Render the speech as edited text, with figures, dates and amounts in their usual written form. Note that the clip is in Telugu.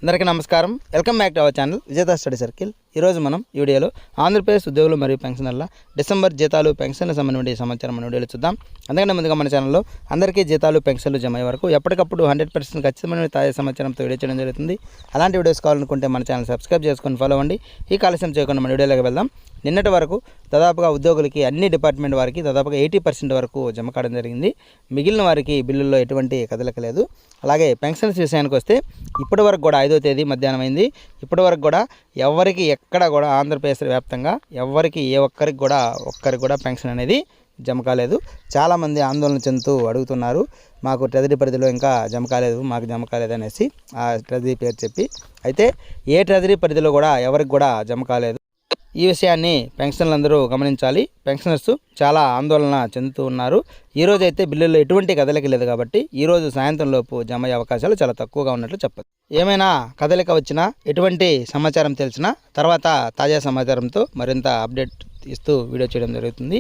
అందరికీ నమస్కారం. Welcome back to our channel విజేత స్టడీ సర్కిల్. ఈరోజు మనం ఈ వీడియోలో ఆంధ్రప్రదేశ్ ఉద్యోగులు మరియు పెన్షనర్ల డిసెంబర్ జీతాలు పెన్షన్ల సంబంధించిన సమాచారం మన వీడియోలో చూద్దాం. అందుకని ముందుగా మన ఛానల్లో అందరికీ జీతాలు పెన్షన్లు జమ అయ్యే వరకు ఎప్పటికప్పుడు 100% ఖచ్చితమైన తాజా సమాచారంతో వీడియో చేయడం జరుగుతుంది. అలాంటి వీడియోస్ కావాలనుకుంటే మన ఛానల్ సబ్స్క్రైబ్ చేసుకొని ఫాలో అవ్వండి. ఈ కాలస్యం చేయకుండా మన వీడియోలోకి వెళ్దాం. నిన్నటి వరకు దాదాపుగా ఉద్యోగులకి అన్ని డిపార్ట్మెంట్ వారికి దాదాపుగా 80% వరకు జమ కావడం జరిగింది. మిగిలిన వారికి బిల్లుల్లో ఎటువంటి కదలిక లేదు. అలాగే పెన్షన్స్ విషయానికి వస్తే ఇప్పటి వరకు కూడా 5వ తేదీ మధ్యాహ్నం అయింది. ఇప్పటి వరకు కూడా ఎవరికి ఎక్కడ కూడా ఆంధ్రప్రదేశ్ వ్యాప్తంగా ఎవరికి ఒక్కరికి కూడా పెన్షన్ అనేది జమ కాలేదు. చాలామంది ఆందోళన చెందుతూ అడుగుతున్నారు, మాకు ట్రెజరీ పరిధిలో ఇంకా జమ కాలేదు, మాకు జమ కాలేదు అనేసి ఆ ట్రెజరీ పేరు చెప్పి. అయితే ఏ ట్రెజరీ పరిధిలో కూడా ఎవరికి కూడా జమ కాలేదు. ఈ విషయాన్ని పెన్షన్లందరూ గమనించాలి. పెన్షనర్స్ చాలా ఆందోళన చెందుతూ ఉన్నారు. ఈరోజు అయితే బిల్లుల్లో ఎటువంటి కదలిక లేదు కాబట్టి ఈరోజు సాయంత్రం లోపు జమ అయ్యే అవకాశాలు చాలా తక్కువగా ఉన్నట్లు చెప్పచ్చు. ఏమైనా కదలిక వచ్చినా, ఎటువంటి సమాచారం తెలిసినా తర్వాత తాజా సమాచారంతో మరింత అప్డేట్ ఇస్తూ వీడియో చేయడం జరుగుతుంది.